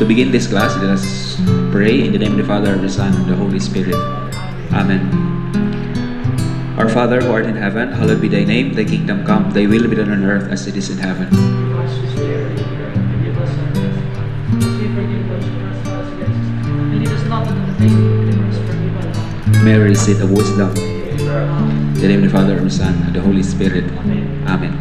To begin this class, let us pray in the name of the Father, the Son, and the Holy Spirit. Amen. Our Father who art in heaven, hallowed be thy name. Thy kingdom come, thy will be done on earth as it is in heaven. Mary, seat of wisdom. In the name of the Father, the Son, and the Holy Spirit. Amen.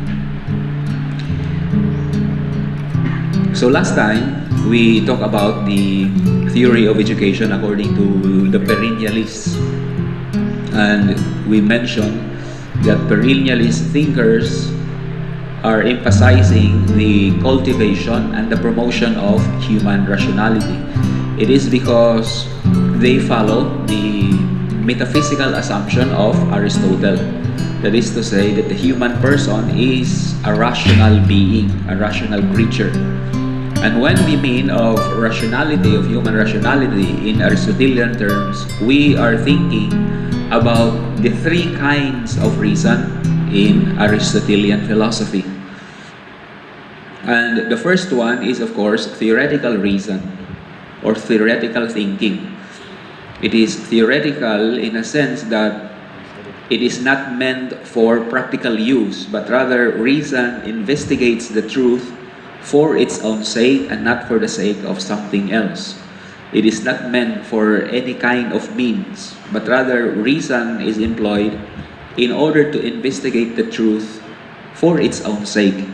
So last time, we talked about the theory of education according to the Perennialists. And we mentioned that Perennialist thinkers are emphasizing the cultivation and the promotion of human rationality. It is because they follow the metaphysical assumption of Aristotle. That is to say that the human person is a rational being, a rational creature. And when we mean of rationality, of human rationality in Aristotelian terms, we are thinking about the three kinds of reason in Aristotelian philosophy. And the first one is, of course, theoretical reason or theoretical thinking. It is theoretical in a sense that it is not meant for practical use, but rather reason investigates the truth for its own sake and not for the sake of something else. It is not meant for any kind of means, but rather reason is employed in order to investigate the truth for its own sake.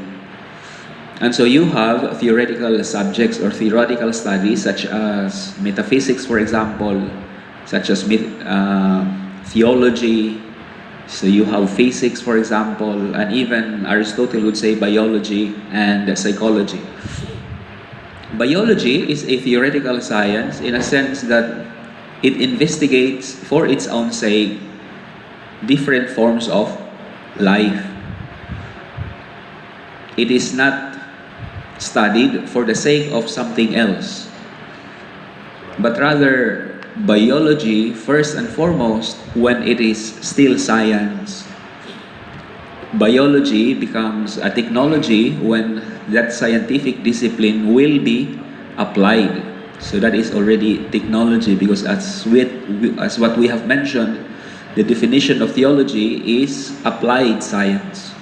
And so you have theoretical subjects or theoretical studies such as metaphysics, for example, such as theology. So you have physics, for example, and even Aristotle would say biology and psychology. Biology is a theoretical science in a sense that it investigates for its own sake different forms of life. It is not studied for the sake of something else, but rather biology, first and foremost, when it is still science. Biology becomes a technology when that scientific discipline will be applied. So that is already technology, because as what we have mentioned, the definition of theology is applied science.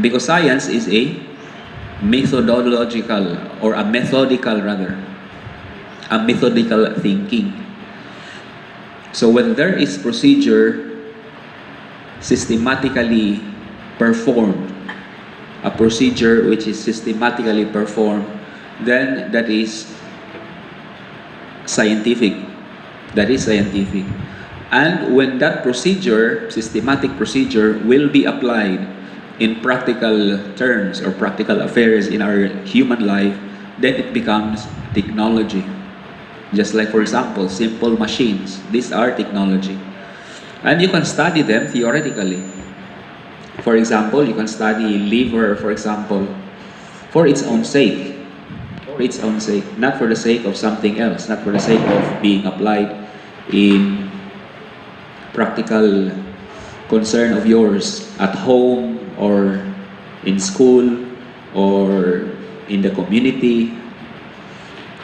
Because science is a methodological or a methodical thinking. So when there is procedure systematically performed, a procedure which is systematically performed, then that is scientific. That is scientific. And when that procedure, systematic procedure, will be applied in practical terms or practical affairs in our human life, then it becomes technology. Just like, for example, simple machines. These are technology. And you can study them theoretically. For example, you can study liver, for example, for its own sake. For its own sake. Not for the sake of something else. Not for the sake of being applied in practical concern of yours at home or in school or in the community.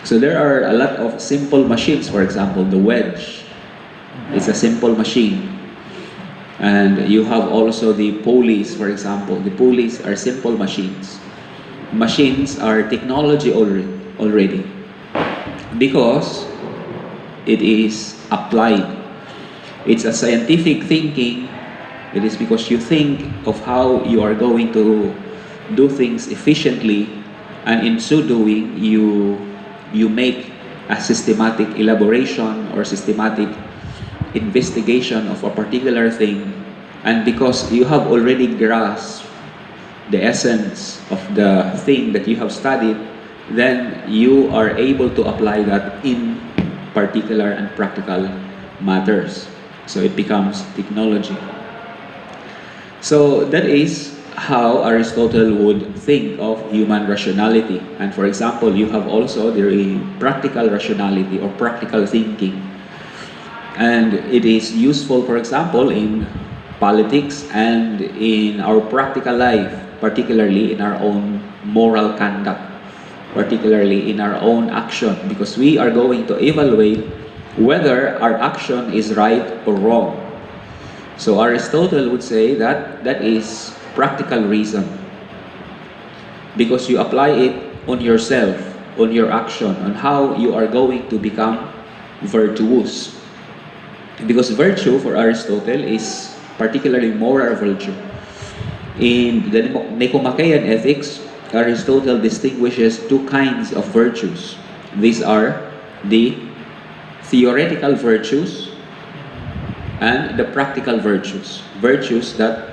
So there are a lot of simple machines. For example, the wedge. It's a simple machine. And you have also the pulleys, for example. The pulleys are simple machines. Machines are technology already because it is applied. It's a scientific thinking. It is because you think of how you are going to do things efficiently, and in so doing, you make a systematic elaboration or systematic investigation of a particular thing. And because you have already grasped the essence of the thing that you have studied, then you are able to apply that in particular and practical matters. So it becomes technology. So that is how Aristotle would think of human rationality. And for example, you have also the practical rationality or practical thinking. And it is useful, for example, in politics and in our practical life, particularly in our own moral conduct. particularly in our own action, because we are going to evaluate whether our action is right or wrong. So Aristotle would say that that is practical reason, because you apply it on yourself, on your action, on how you are going to become virtuous. Because virtue for Aristotle is particularly moral virtue. In the Nicomachean Ethics, Aristotle distinguishes two kinds of virtues. These are the theoretical virtues and the practical virtues. Virtues that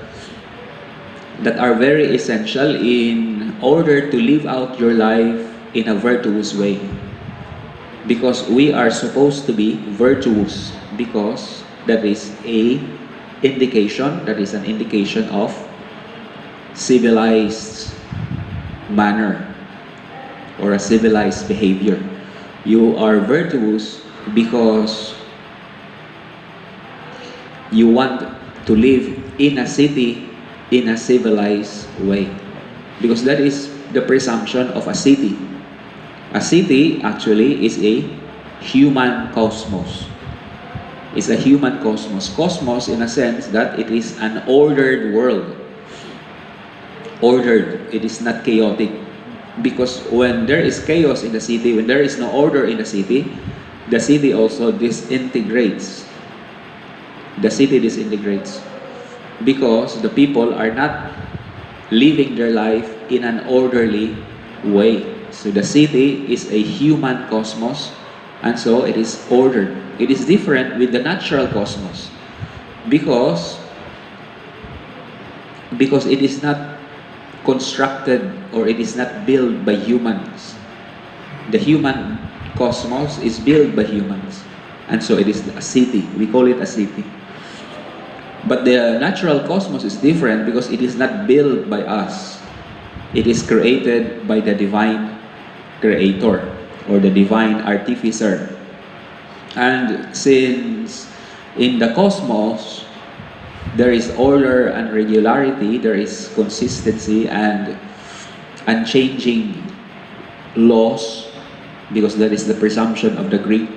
are very essential in order to live out your life in a virtuous way. Because we are supposed to be virtuous, because that is an indication of civilized manner or a civilized behavior. You are virtuous because you want to live in a city in a civilized way, because that is the presumption of a city. A city actually is a human cosmos. It's a human cosmos. Cosmos in a sense that it is an ordered world. Ordered. It is not chaotic. Because when there is chaos in the city, when there is no order in the city also disintegrates. The city disintegrates. Because the people are not living their life in an orderly way. So the city is a human cosmos, and so it is ordered. It is different with the natural cosmos because it is not constructed or it is not built by humans. The human cosmos is built by humans, and so it is a city. We call it a city. But the natural cosmos is different because it is not built by us. It is created by the divine creator or the divine artificer. And since in the cosmos there is order and regularity, there is consistency and unchanging laws, because that is the presumption of the Greek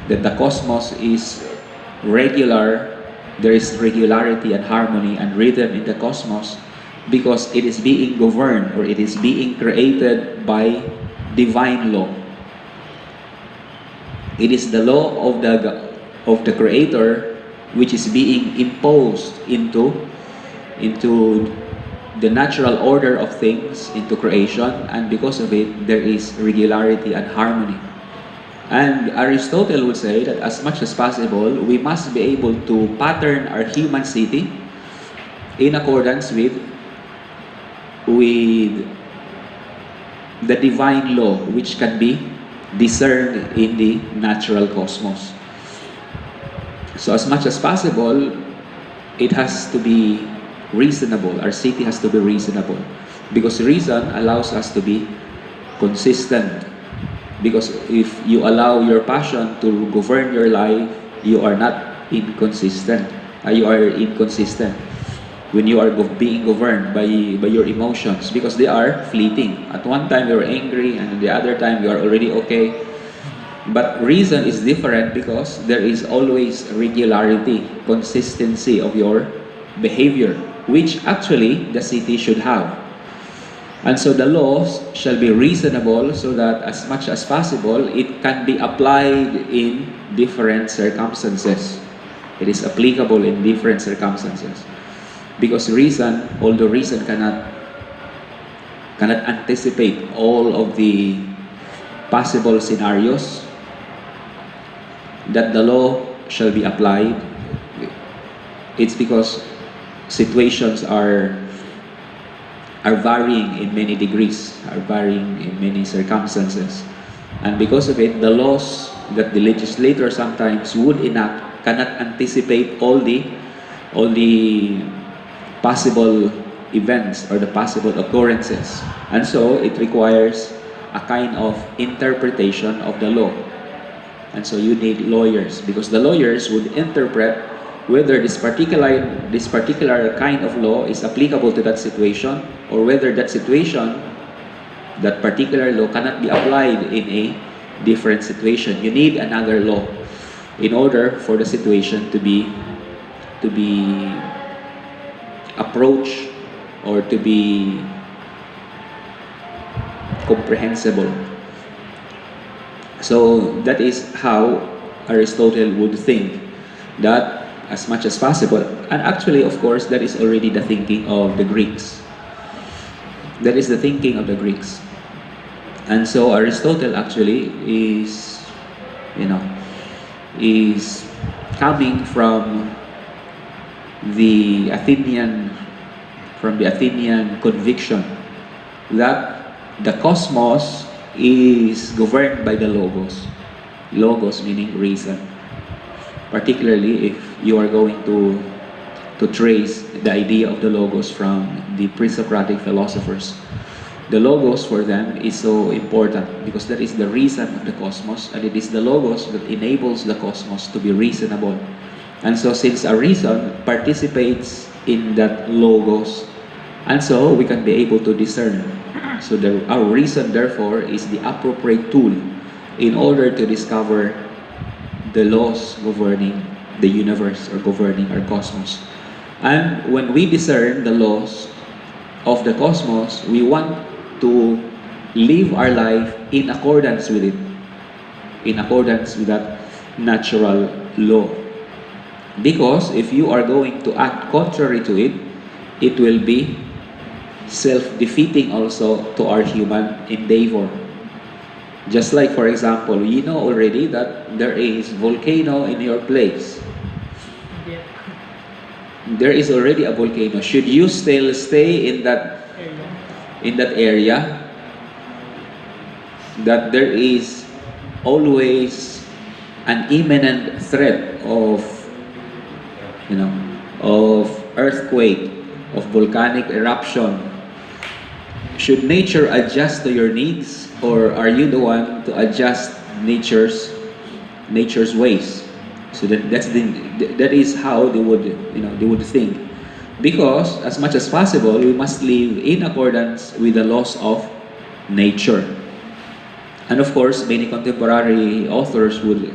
that the cosmos is regular. There is regularity and harmony and rhythm in the cosmos because it is being governed or it is being created by divine law. It is the law of the creator which is being imposed into the natural order of things, into creation, and because of it there is regularity and harmony. And Aristotle would say that as much as possible we must be able to pattern our human city in accordance with the divine law which can be discerned in the natural cosmos. So as much as possible, it has to be reasonable. Our city has to be reasonable, because reason allows us to be consistent. Because if you allow your passion to govern your life, you are not inconsistent. You are inconsistent when you are being governed by your emotions, because they are fleeting. At one time you are angry, and the other time you are already okay. But reason is different because there is always regularity, consistency of your behavior, which actually the city should have. And so the laws shall be reasonable so that as much as possible it can be applied in different circumstances. It is applicable in different circumstances. Because reason, although reason cannot anticipate all of the possible scenarios, that the law shall be applied. It's because situations are varying in many degrees, are varying in many circumstances. And because of it, the laws that the legislator sometimes would enact cannot anticipate all the possible events or the possible occurrences. And so it requires a kind of interpretation of the law. And so you need lawyers, because the lawyers would interpret whether this particular kind of law is applicable to that situation, or whether that situation That particular law cannot be applied in a different situation. You need another law in order for the situation to be approached or to be comprehensible. So that is how Aristotle would think, that as much as possible, and actually, of course, that is already the thinking of the Greeks. That is the thinking of the Greeks. And so Aristotle actually is, is coming from the Athenian conviction that the cosmos is governed by the logos. Logos meaning reason. Particularly if you are going to trace the idea of the logos from the pre-Socratic philosophers. The logos for them is so important because that is the reason of the cosmos, and it is the logos that enables the cosmos to be reasonable. And so since a reason participates in that logos, and so we can be able to discern. So our reason, therefore, is the appropriate tool in order to discover the laws governing the universe or governing our cosmos. And when we discern the laws of the cosmos, we want to live our life in accordance with it, in accordance with that natural law. Because if you are going to act contrary to it, it will be self-defeating also to our human endeavor. Just like, for example, you know already that there is volcano in your place. There is already a volcano. Should you still stay in that area? That there is always an imminent threat of earthquake, of volcanic eruption. Should nature adjust to your needs, or are you the one to adjust nature's ways? So that is how they would think. Because as much as possible, we must live in accordance with the laws of nature. And of course, many contemporary authors would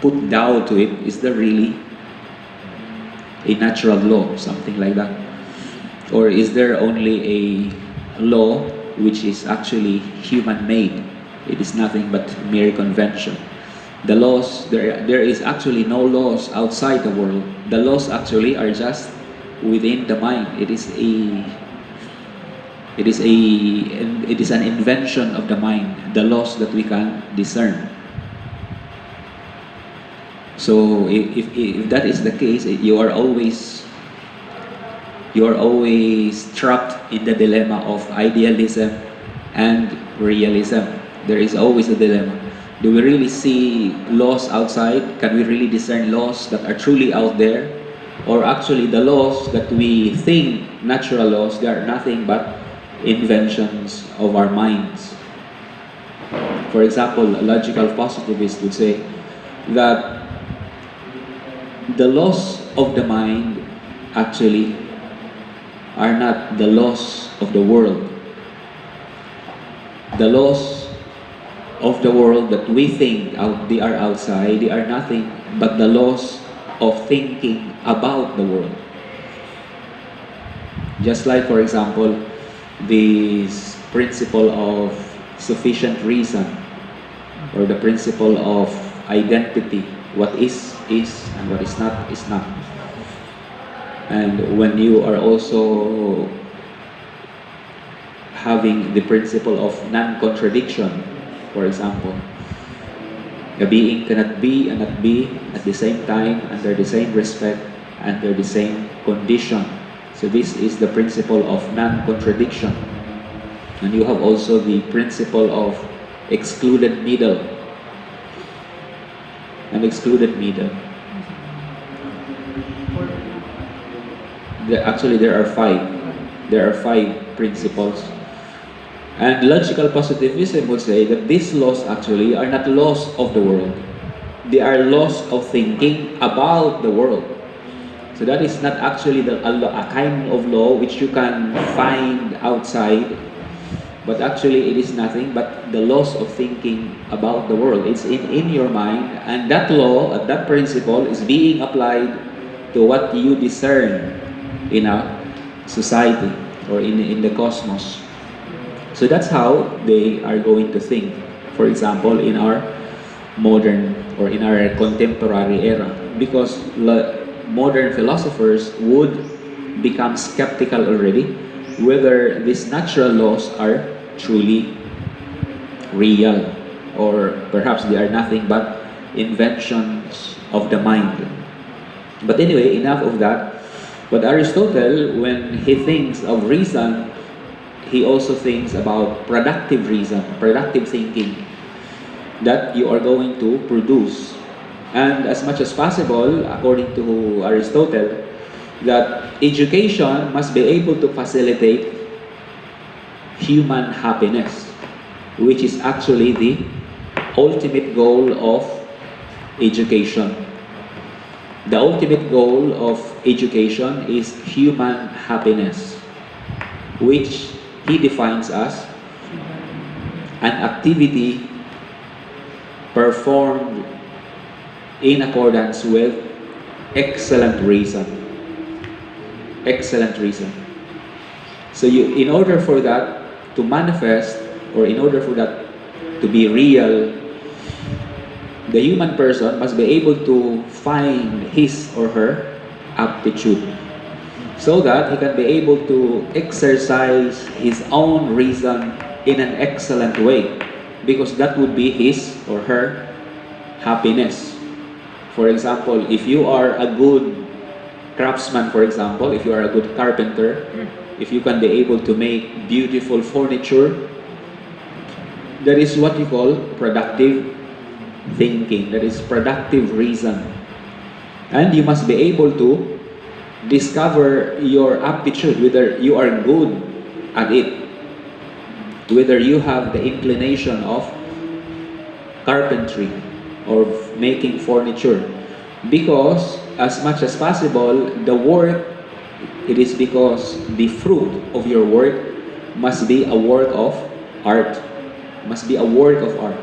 put doubt to it. Is there really a natural law, something like that? Or is there only a law which is actually human-made? It is nothing but mere convention. The laws, there is actually no laws outside the world. The laws actually are just within the mind. It is an invention of the mind, the laws that we can discern. So if that is the case, you are always trapped in the dilemma of idealism and realism. There is always a dilemma. Do we really see laws outside? Can we really discern laws that are truly out there? Or actually the laws that we think natural laws, they are nothing but inventions of our minds. For example, a logical positivist would say that the laws of the mind actually are not the laws of the world. The laws of the world that we think they are outside, they are nothing but the laws of thinking about the world. Just like, for example, this principle of sufficient reason, or the principle of identity. What is, and what is not, is not. And when you are also having the principle of non-contradiction, for example, a being cannot be and not be at the same time, under the same respect, under the same condition. So this is the principle of non-contradiction. And you have also the principle of excluded middle. An excluded middle. Actually, there are five. There are five principles. And logical positivism would say that these laws actually are not laws of the world. They are laws of thinking about the world. So that is not actually a kind of law which you can find outside, but actually it is nothing but the laws of thinking about the world. It's in your mind, and that law, that principle is being applied to what you discern in a society or in the cosmos. So that's how they are going to think. For example, in our modern or in our contemporary era, because modern philosophers would become skeptical already whether these natural laws are truly real, or perhaps they are nothing but inventions of the mind. But anyway, enough of that. But Aristotle, when he thinks of reason, he also thinks about productive reason, productive thinking that you are going to produce. And as much as possible, according to Aristotle, that education must be able to facilitate human happiness, which is actually the ultimate goal of education. The ultimate goal of education is human happiness, which he defines as an activity performed in accordance with excellent reason. Excellent reason. So in order for that to manifest, or in order for that to be real, the human person must be able to find his or her aptitude, so that he can be able to exercise his own reason in an excellent way, because that would be his or her happiness. For example, if you are a good craftsman, for example, if you are a good carpenter, if you can be able to make beautiful furniture, that is what you call productive thinking. That is productive reason. And you must be able to discover your aptitude, whether you are good at it, whether you have the inclination of carpentry or making furniture. Because as much as possible, the work, it is because the fruit of your work must be a work of art. Must be a work of art.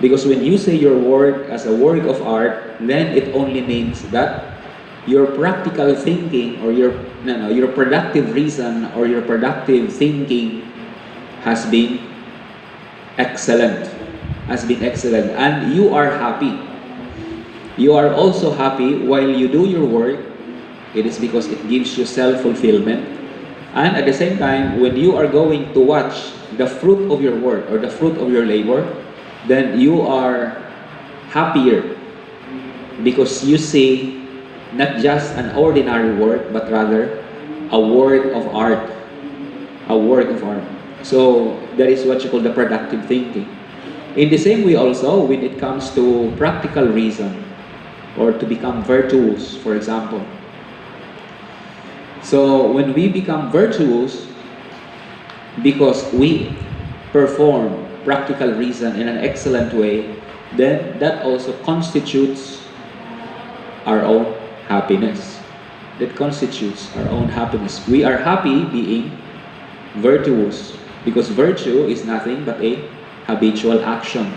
Because when you say your work as a work of art, then it only means that your practical thinking, or your productive reason, or your productive thinking has been excellent. Has been excellent. And you are happy. You are also happy while you do your work. It is because it gives you self-fulfillment. And at the same time, when you are going to watch the fruit of your work or the fruit of your labor, then you are happier, because you see not just an ordinary work, but rather a work of art. A work of art. So that is what you call the productive thinking. In the same way also, when it comes to practical reason, or to become virtuous, for example. So when we become virtuous, because we perform practical reason in an excellent way, then that also constitutes our own happiness. That constitutes our own happiness. We are happy being virtuous, because virtue is nothing but a habitual action,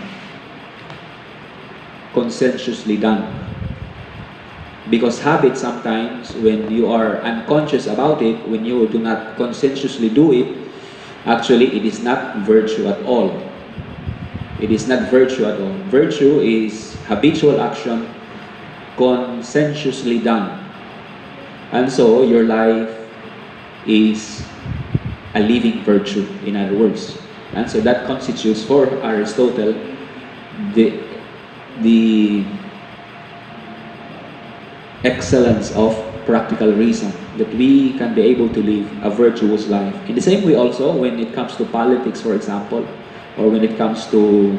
conscientiously done. Because habit, sometimes when you are unconscious about it, when you do not conscientiously do it, actually it is not virtue at all. It is not virtue at all. Virtue is habitual action, conscientiously done. And so your life is a living virtue, in other words. And so that constitutes, for Aristotle, the excellence of practical reason, that we can be able to live a virtuous life. In the same way also, when it comes to politics, for example, or when it comes to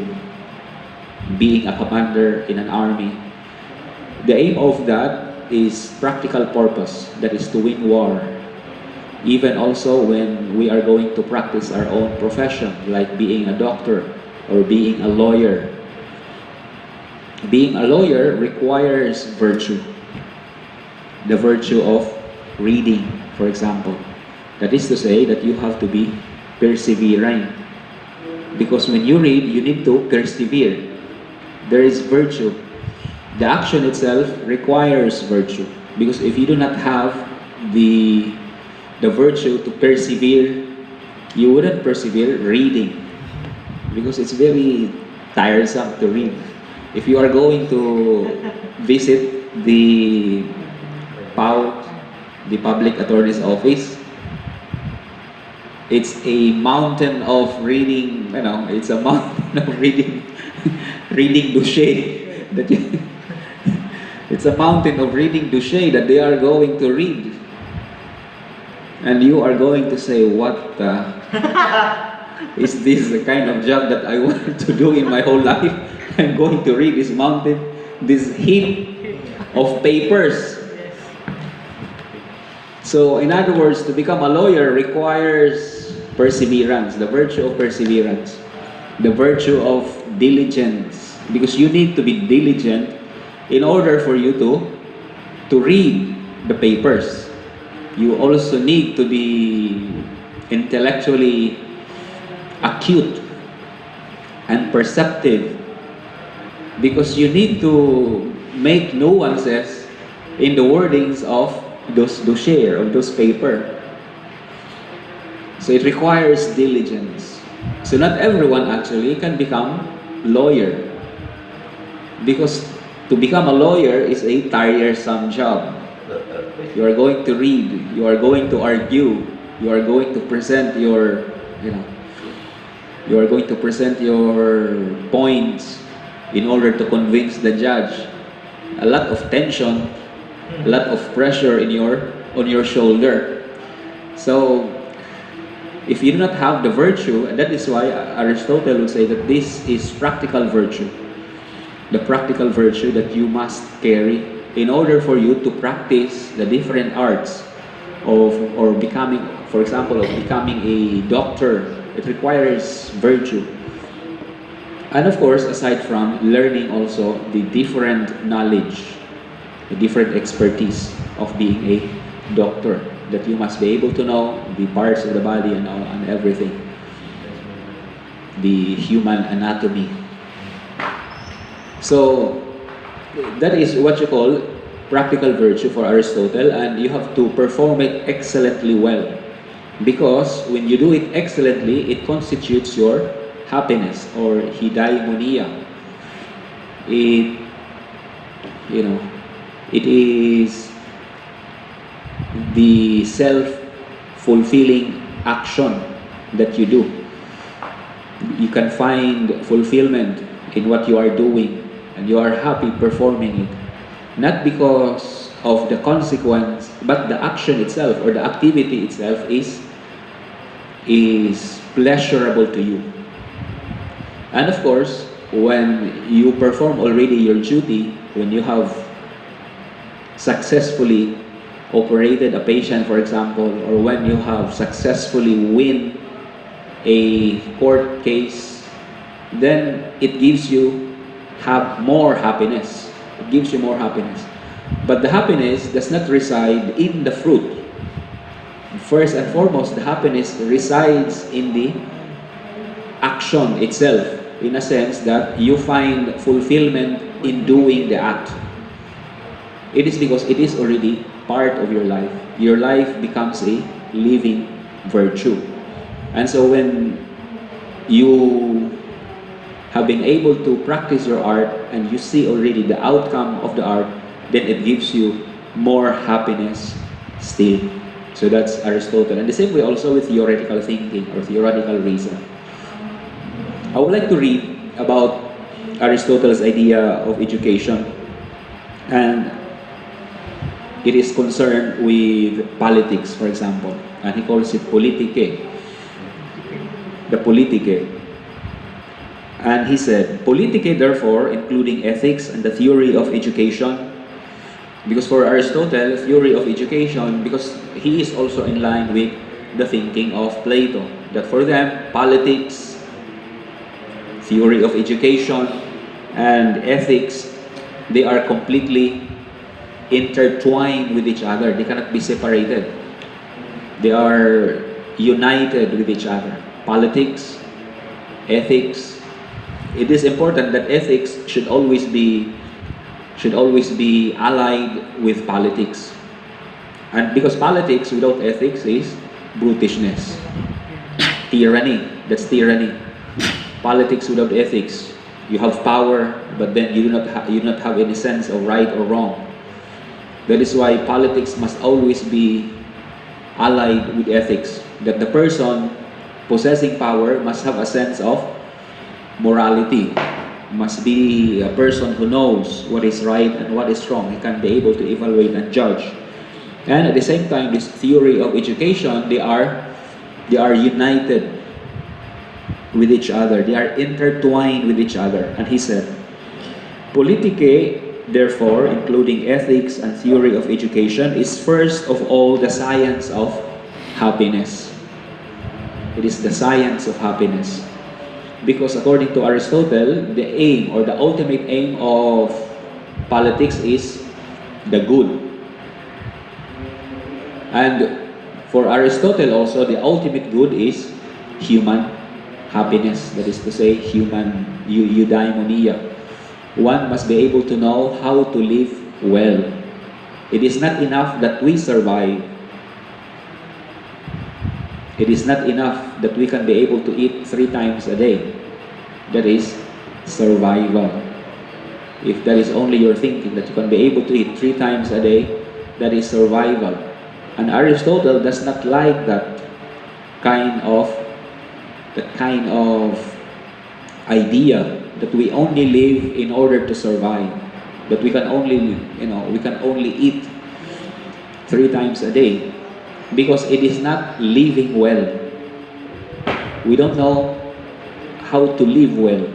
being a commander in an army, the aim of that is practical purpose, that is to win war. Even also when we are going to practice our own profession, like being a doctor or being a lawyer. Being a lawyer requires virtue. the virtue of reading, for example. That is to say that you have to be persevering. Because when you read, you need to persevere. There is virtue. The action itself requires virtue. Because if you do not have the virtue to persevere, you wouldn't persevere reading. Because it's very tiresome to read. If you are going to visit the PAO, the Public Attorney's Office, it's a mountain of reading, it's a mountain of reading, reading dossier. It's a mountain of reading dossier that they are going to read. And you are going to say, what is this the kind of job that I want to do in my whole life? I'm going to read this mountain, this heap of papers. So, in other words, to become a lawyer requires perseverance, the virtue of perseverance, the virtue of diligence, because you need to be diligent in order for you to read the papers. You also need to be intellectually acute and perceptive, because you need to make nuances in the wordings of those dossier, of those paper. So it requires diligence. So not everyone actually can become lawyer, because to become a lawyer is a tiresome job. You are going to read, you are going to argue, you are going to present your, you are going to present your points in order to convince the judge. A lot of tension, a lot of pressure on your shoulder. So if you do not have the virtue, and that is why Aristotle would say that this is practical virtue, the practical virtue that you must carry in order for you to practice the different arts or becoming, for example, of becoming a doctor. It requires virtue. And of course, aside from learning also the different knowledge, the different expertise of being a doctor, that you must be able to know the parts of the body and everything, the human anatomy. So that is what you call practical virtue for Aristotle, and you have to perform it excellently well, because when you do it excellently, it constitutes your happiness or eudaimonia. It is the self-fulfilling action that you do. You can find fulfillment in what you are doing, and you are happy performing it. Not because of the consequence, but the action itself or the activity itself is pleasurable to you. And of course, when you perform already your duty, when you have successfully operated a patient, for example, or when you have successfully win a court case, then it gives you more happiness. It gives you more happiness. But the happiness does not reside in the fruit. First and foremost, the happiness resides in the action itself, in a sense that you find fulfillment in doing the act. It is because it is already part of your life. Your life becomes a living virtue. And so when you have been able to practice your art and you see already the outcome of the art, then it gives you more happiness still. So that's Aristotle. And the same way also with theoretical thinking or theoretical reason. I would like to read about Aristotle's idea of education, and it is concerned with politics, for example, and he calls it politike, the politike. And he said, politike, therefore, including ethics and the theory of education, because for Aristotle, theory of education, because he is also in line with the thinking of Plato, that for them, politics, theory of education, and ethics, they are completely intertwined with each other. They cannot be separated. They are united with each other. Politics, ethics. It is important that ethics should always be allied with politics. And because politics without ethics is brutishness. Tyranny. That's tyranny. Politics without ethics. You have power, but then you do not have any sense of right or wrong. That is why politics must always be allied with ethics. That the person possessing power must have a sense of morality. Must be a person who knows what is right and what is wrong. He can be able to evaluate and judge. And at the same time, this theory of education, they are united with each other. They are intertwined with each other. And he said, Politike, therefore, including ethics and theory of education, is first of all the science of happiness. It is the science of happiness. Because according to Aristotle, the aim or the ultimate aim of politics is the good. And for Aristotle also, the ultimate good is human happiness. That is to say, human eudaimonia. One must be able to know how to live well. It is not enough that we survive. It is not enough that we can be able to eat 3 times a day. That is survival. If that is only your thinking, that you can be able to eat 3 times a day, that is survival. And Aristotle does not like that kind of idea that we only live in order to survive. That we can only eat 3 times a day. Because it is not living well. We don't know how to live well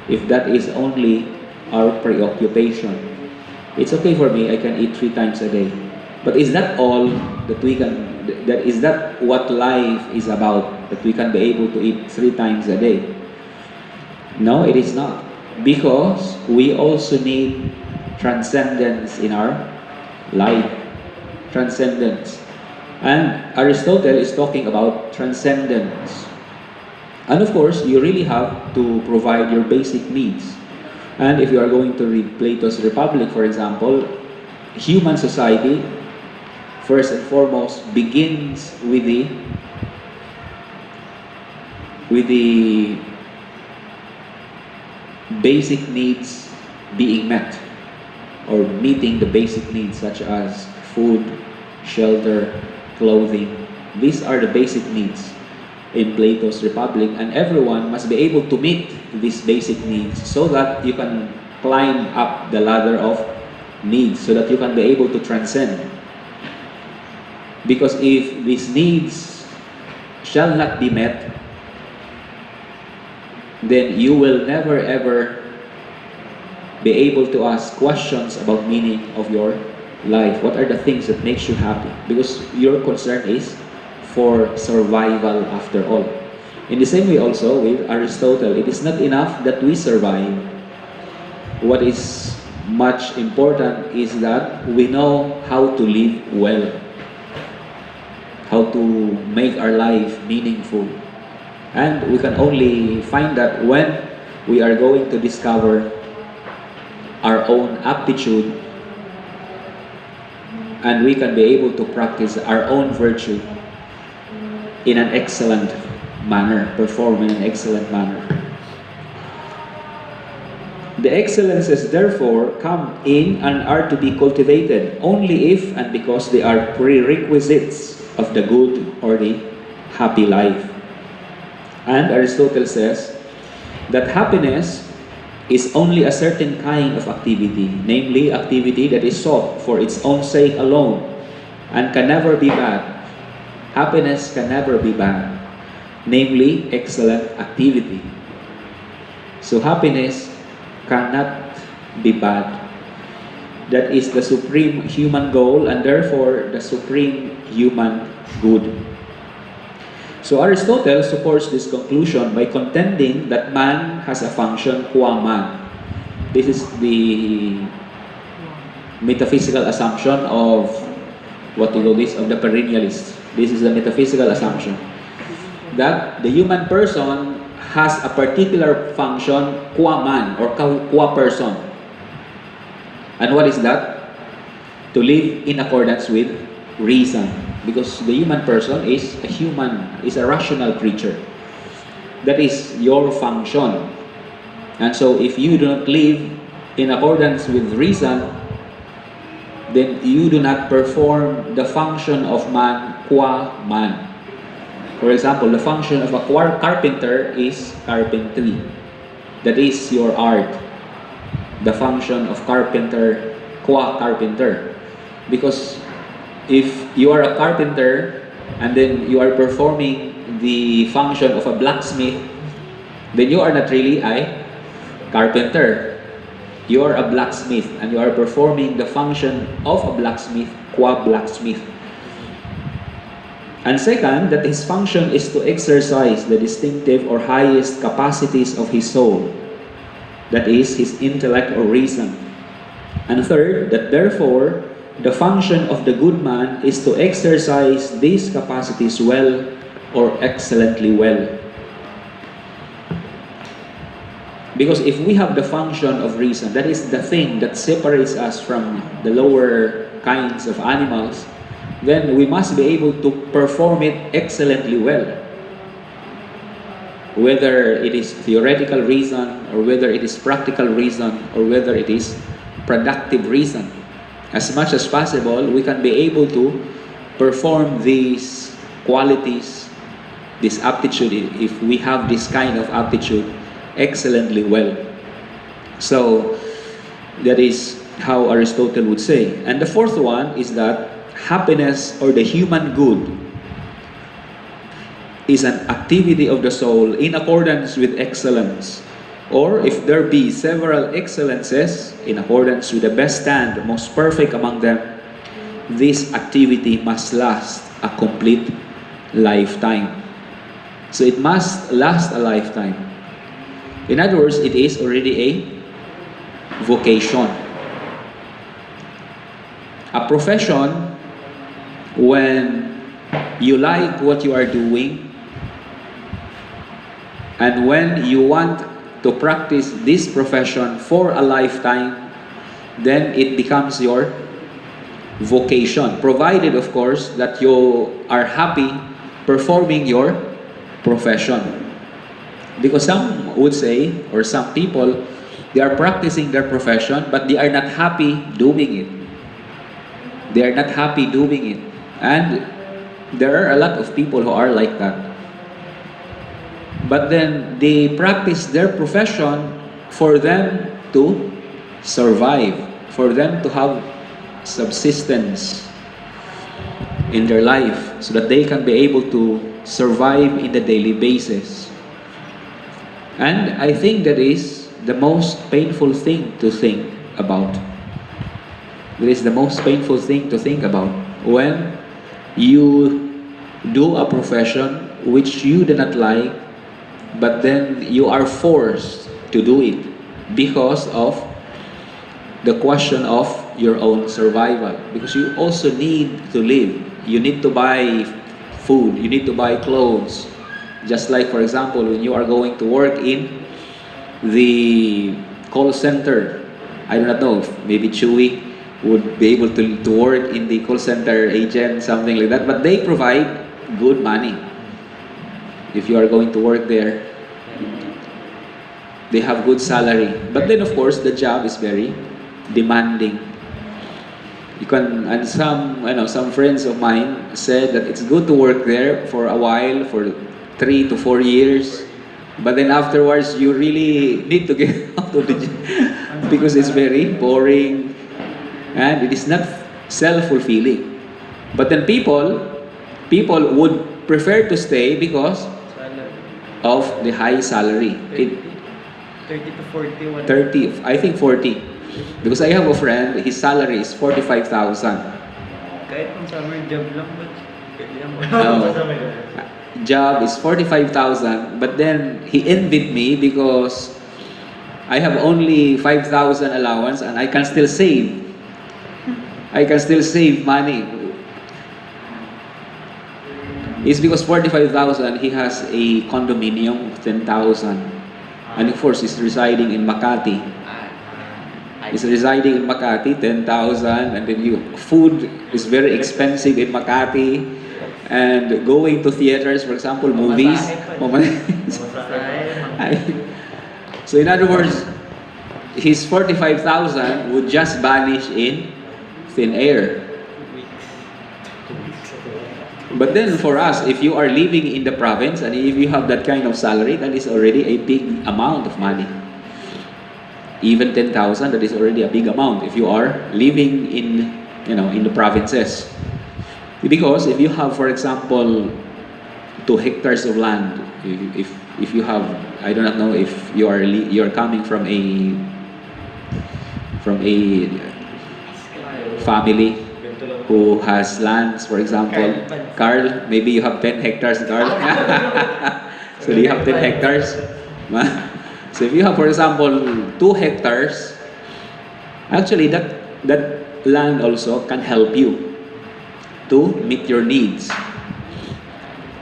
if that is only our preoccupation. It's okay for me, I can eat 3 times a day. But is that all that we can, is that what life is about? That we can be able to eat 3 times a day? No, it is not. Because we also need transcendence in our life. Transcendence. And Aristotle is talking about transcendence. And of course, you really have to provide your basic needs. And if you are going to read Plato's Republic, for example, human society, first and foremost, begins with the basic needs being met, or meeting the basic needs such as food, shelter, clothing. These are the basic needs in Plato's Republic, and everyone must be able to meet these basic needs so that you can climb up the ladder of needs, so that you can be able to transcend. Because if these needs shall not be met, then you will never ever be able to ask questions about meaning of your life. What are the things that makes you happy? Because your concern is for survival after all. In the same way also with Aristotle, it is not enough that we survive. What is much important is that we know how to live well, how to make our life meaningful. And we can only find that when we are going to discover our own aptitude, and we can be able to practice our own virtue in an excellent manner, perform in an excellent manner. The excellences therefore come in and are to be cultivated only if and because they are prerequisites of the good or the happy life. And Aristotle says that happiness is only a certain kind of activity, namely activity that is sought for its own sake alone and can never be bad. Happiness can never be bad, namely excellent activity. So happiness cannot be bad. That is the supreme human goal and therefore the supreme human good. So Aristotle supports this conclusion by contending that man has a function qua man. This is the metaphysical assumption of what you call this, of the perennialists. This is the metaphysical assumption that the human person has a particular function qua man or qua person. And what is that? To live in accordance with reason. Because the human person is a human, is a rational creature. That is your function. And so if you do not live in accordance with reason, then you do not perform the function of man qua man. For example, the function of a carpenter is carpentry. That is your art. The function of carpenter qua carpenter. Because if you are a carpenter and then you are performing the function of a blacksmith, then you are not really a carpenter. You are a blacksmith and you are performing the function of a blacksmith qua blacksmith. And second, that his function is to exercise the distinctive or highest capacities of his soul. That is, his intellect or reason. And third, that therefore, the function of the good man is to exercise these capacities well or excellently well. Because if we have the function of reason, that is the thing that separates us from the lower kinds of animals, then we must be able to perform it excellently well. Whether it is theoretical reason, or whether it is practical reason, or whether it is productive reason. As much as possible, we can be able to perform these qualities, this aptitude, if we have this kind of aptitude, excellently well. So, that is how Aristotle would say. And the fourth one is that happiness or the human good is an activity of the soul in accordance with excellence. Or if there be several excellences in accordance with the best and most perfect among them, this activity must last a complete lifetime. So it must last a lifetime. In other words, it is already a vocation. A profession, when you like what you are doing, and when you want to practice this profession for a lifetime, then it becomes your vocation. Provided, of course, that you are happy performing your profession. Because some would say, or some people, they are practicing their profession, but they are not happy doing it. They are not happy doing it. And there are a lot of people who are like that. But then they practice their profession for them to survive, for them to have subsistence in their life, so that they can be able to survive in the daily basis. And I think that is the most painful thing to think about. It is the most painful thing to think about when you do a profession which you do not like, but then you are forced to do it because of the question of your own survival. Because you also need to live. You need to buy food. You need to buy clothes. Just like, for example, when you are going to work in the call center, I do not know, maybe Chewy would be able to work in the call center agent, something like that, but they provide good money. If you are going to work there, they have good salary. But then, of course, the job is very demanding. You can, and some friends of mine said that it's good to work there for a while, for 3 to 4 years, but then afterwards you really need to get out of the job because it's very boring and it is not self-fulfilling. But then people would prefer to stay because of the high salary. 30 to 40. 30, I think 40. Because I have a friend, his salary is 45,000. Kahit kung summer job lang ba? Job is 45,000, but then he envied me because I have only 5,000 allowance and I can still save. I can still save money. It's because 45,000, he has a condominium of 10,000. And of course, he's residing in Makati. He's residing in Makati, 10,000, and then food is very expensive in Makati. And going to theaters, for example, movies. So in other words, his 45,000 would just vanish in thin air. But then for us, if you are living in the province and if you have that kind of salary, that is already a big amount of money. Even 10,000, that is already a big amount if you are living in, in the provinces. Because if you have, for example, 2 hectares of land, if you have, I do not know if you're coming from a family who has lands, for example. Carl, maybe you have 10 hectares, Carl. So do you have 10 hectares? So if you have, for example, 2 hectares, actually that land also can help you to meet your needs.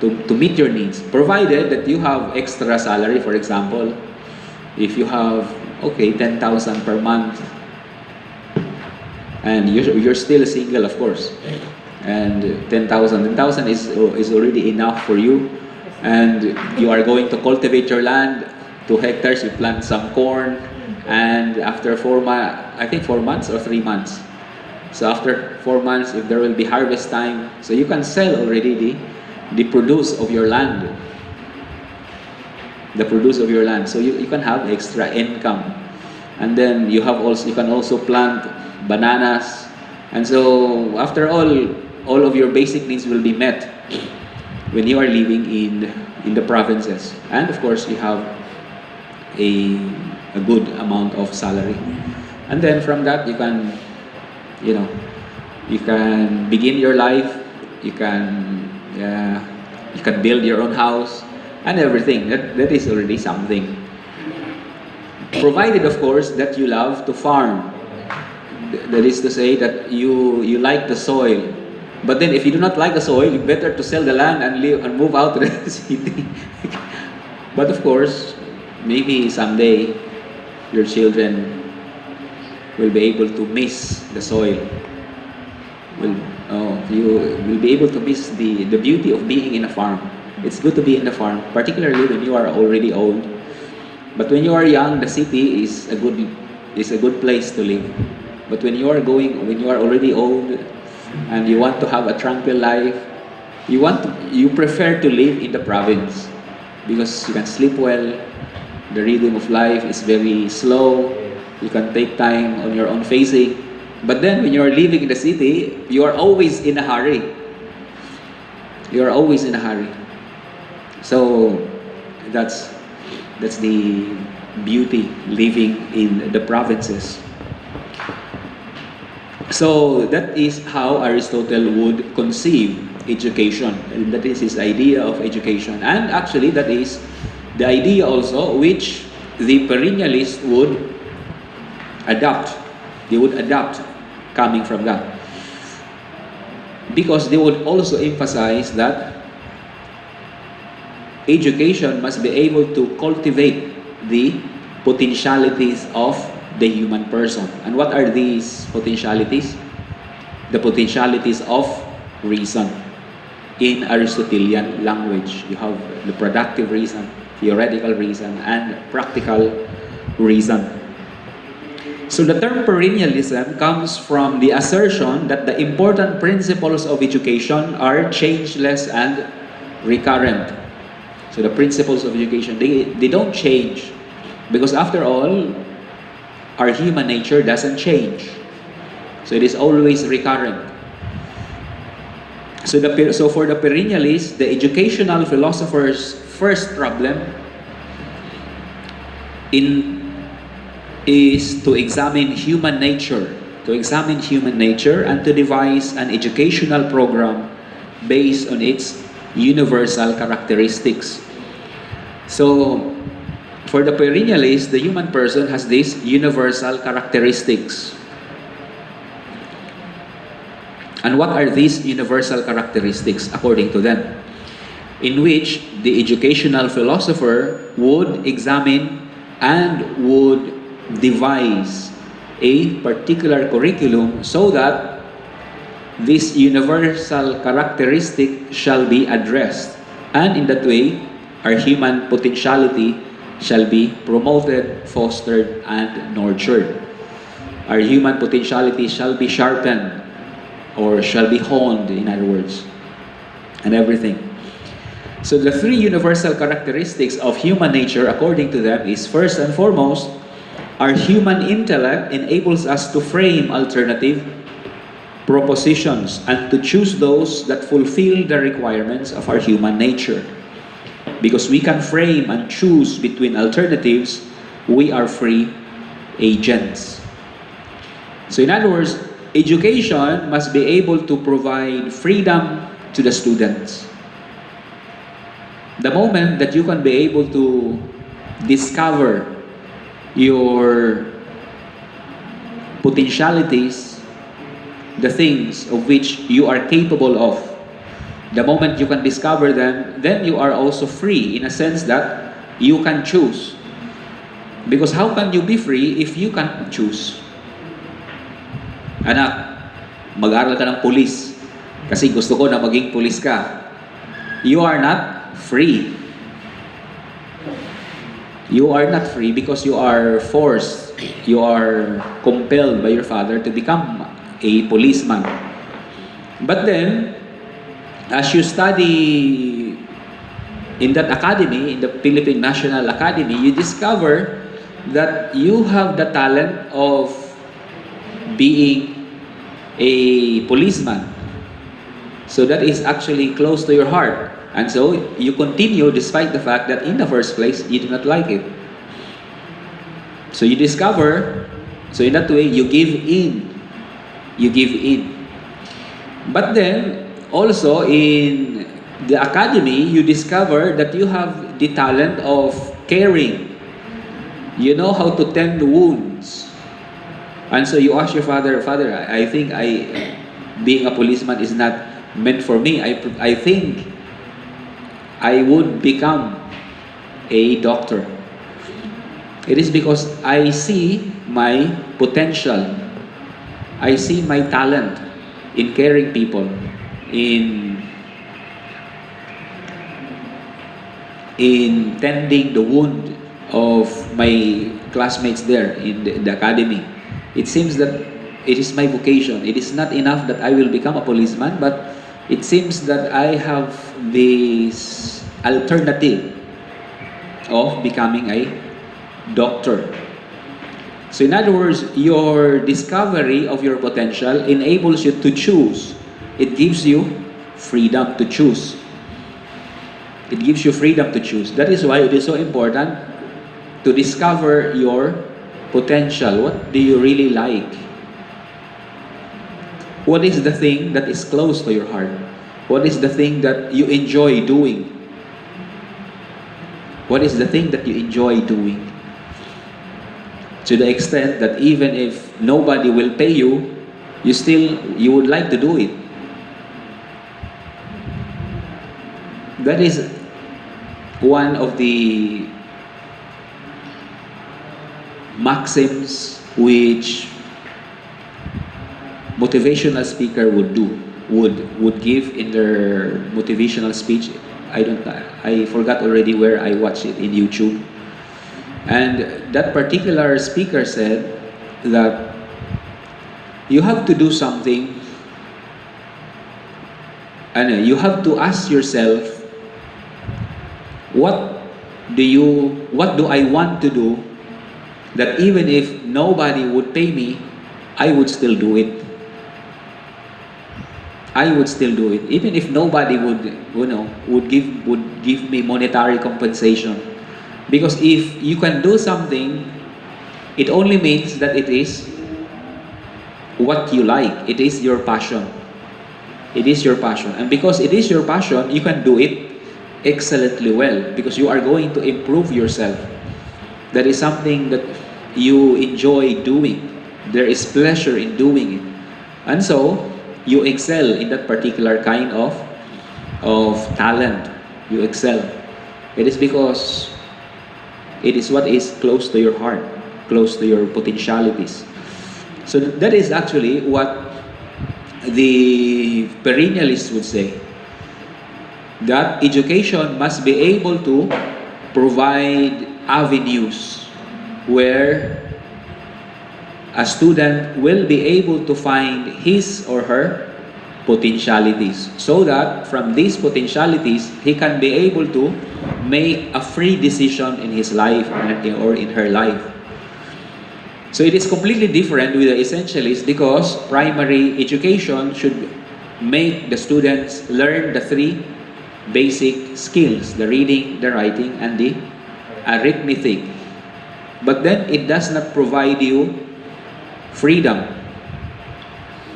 To meet your needs, provided that you have extra salary. For example, if you have 10,000 per month, and you're still single, of course, and 10,000 is already enough for you, and you are going to cultivate your land, 2 hectares, you plant some corn, and after 4 months or 3 months. So after 4 months, if there will be harvest time, so you can sell already the produce of your land. The produce of your land. So you can have extra income. And then you can also plant bananas. And so after all of your basic needs will be met when you are living in the provinces. And of course, you have a good amount of salary. And then from that, you can begin your life. You can build your own house and everything. That is already something. Provided, of course, that you love to farm. That is to say that you like the soil. But then if you do not like the soil, you better to sell the land and move out to the city. But of course, maybe someday your children will be able to miss the soil. You will be able to miss the beauty of being in a farm. It's good to be in the farm, particularly when you are already old. But when you are young, the city is a good place to live. But when you are already old and you want to have a tranquil life, you prefer to live in the province because you can sleep well. The rhythm of life is very slow. You can take time on your own pacing. But then when you are living in the city, you are always in a hurry. You are always in a hurry. So that's the beauty living in the provinces. So that is how Aristotle would conceive education. And that is his idea of education. And actually that is the idea also which the perennialists would adopt. They would adopt coming from that. Because they would also emphasize that education must be able to cultivate the potentialities of the human person. And what are these potentialities? The potentialities of reason. In Aristotelian language, you have the productive reason, theoretical reason, and practical reason. So the term perennialism comes from the assertion that the important principles of education are changeless and recurrent. So the principles of education, they don't change. Because after all, our human nature doesn't change. So it is always recurrent. So for the perennialists, the educational philosopher's first problem is to examine human nature, and to devise an educational program based on its universal characteristics. So, for the perennialist, the human person has these universal characteristics. And what are these universal characteristics according to them? In which the educational philosopher would examine and would devise a particular curriculum so that this universal characteristic shall be addressed. And in that way, our human potentiality shall be promoted, fostered, and nurtured. Our human potentiality shall be sharpened, or shall be honed, in other words, and everything. So the three universal characteristics of human nature, according to them, is first and foremost, our human intellect enables us to frame alternative propositions and to choose those that fulfill the requirements of our human nature. Because we can frame and choose between alternatives, we are free agents. So in other words, education must be able to provide freedom to the students. The moment that you can be able to discover your potentialities, the things of which you are capable of, the moment you can discover them, then you are also free in a sense that you can choose. Because how can you be free if you can't choose? Anak, mag-aral ka ng pulis kasi gusto ko na maging pulis ka. You are not free. You are not free because you are forced, you are compelled by your father to become a policeman. But then, as you study in that academy, in the Philippine National Academy, you discover that you have the talent of being a policeman. So that is actually close to your heart. And so you continue despite the fact that in the first place, you do not like it. So you discover, so in that way, you give in. You give in. But then, also in the academy, you discover that you have the talent of caring. You know how to tend wounds. And so you ask your father, Father, I think being a policeman is not meant for me. I think I would become a doctor. It is because I see my potential. I see my talent in caring people, in tending the wound of my classmates there in the academy. It seems that it is my vocation. It is not enough that I will become a policeman, but it seems that I have this alternative of becoming a doctor. So in other words, your discovery of your potential enables you to choose. It gives you freedom to choose. It gives you freedom to choose. That is why it is so important to discover your potential. What do you really like? What is the thing that is close to your heart? What is the thing that you enjoy doing? What is the thing that you enjoy doing? To the extent that even if nobody will pay you, you would like to do it. That is one of the maxims which motivational speaker would give in their motivational speech. I forgot already where I watched it in YouTube. And that particular speaker said that you have to do something, and you have to ask yourself, what do I want to do that even if nobody would pay me, I would still do it. I would still do it, even if nobody would give me monetary compensation. Because if you can do something, it only means that it is what you like. It is your passion. It is your passion. And because it is your passion, you can do it excellently well because you are going to improve yourself. That is something that you enjoy doing. There is pleasure in doing it. And so, you excel in that particular kind of talent. You excel. It is because it is what is close to your heart, close to your potentialities. So that is actually what the perennialists would say, that education must be able to provide avenues where a student will be able to find his or her potentialities, so that from these potentialities he can be able to make a free decision in his life or in her life. So it is completely different with the essentialists, because primary education should make the students learn the three basic skills: the reading, the writing, and the arithmetic. But then it does not provide you freedom,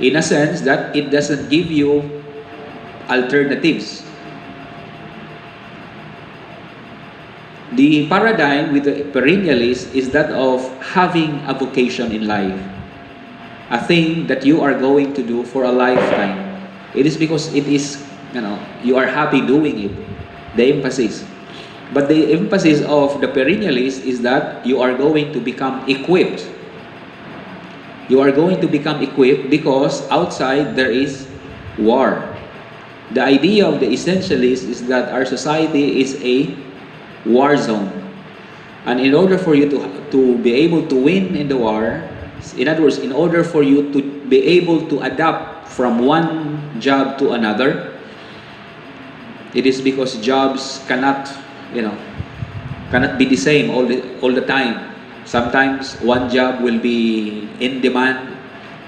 in a sense that it doesn't give you alternatives. The paradigm with the perennialist is that of having a vocation in life, a thing that you are going to do for a lifetime. It is because it is, you are happy doing it, the emphasis. But the emphasis of the perennialist is that you are going to become equipped. You are going to become equipped because outside there is war. The idea of the essentialist is that our society is a war zone. And in order for you to be able to win in the war, in other words, in order for you to be able to adapt from one job to another, it is because jobs cannot be the same all the time. Sometimes one job will be in demand,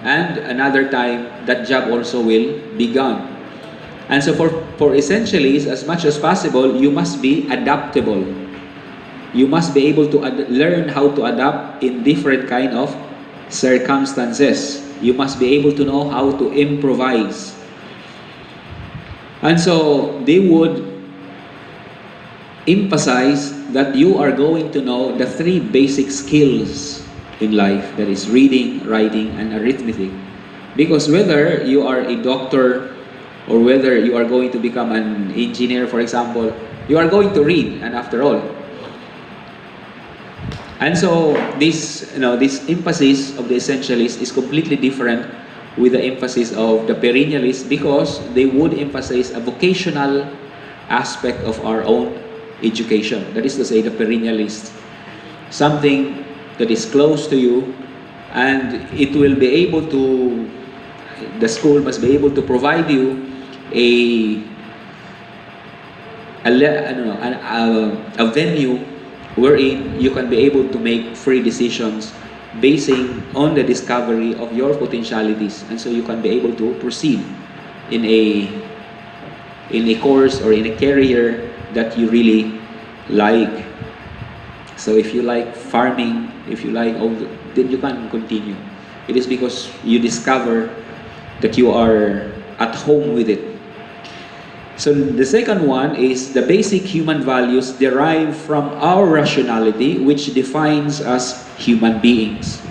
and another time that job also will be gone. And so for essentially, as much as possible, you must be adaptable. You must be able to learn how to adapt in different kind of circumstances. You must be able to know how to improvise. And so they would emphasize that you are going to know the three basic skills in life, that is reading, writing, and arithmetic. Because whether you are a doctor or whether you are going to become an engineer, for example, you are going to read, and after all. And so this emphasis of the essentialist is completely different with the emphasis of the perennialist, because they would emphasize a vocational aspect of our own education. That is to say, the perennialist, something that is close to you, and it will be able to, the school must be able to provide you a venue wherein you can be able to make free decisions basing on the discovery of your potentialities, and so you can be able to proceed in a course or in a career that you really like. So if you like farming, if you like then you can continue. It is because you discover that you are at home with it. So the second one is the basic human values derived from our rationality, which defines us human beings.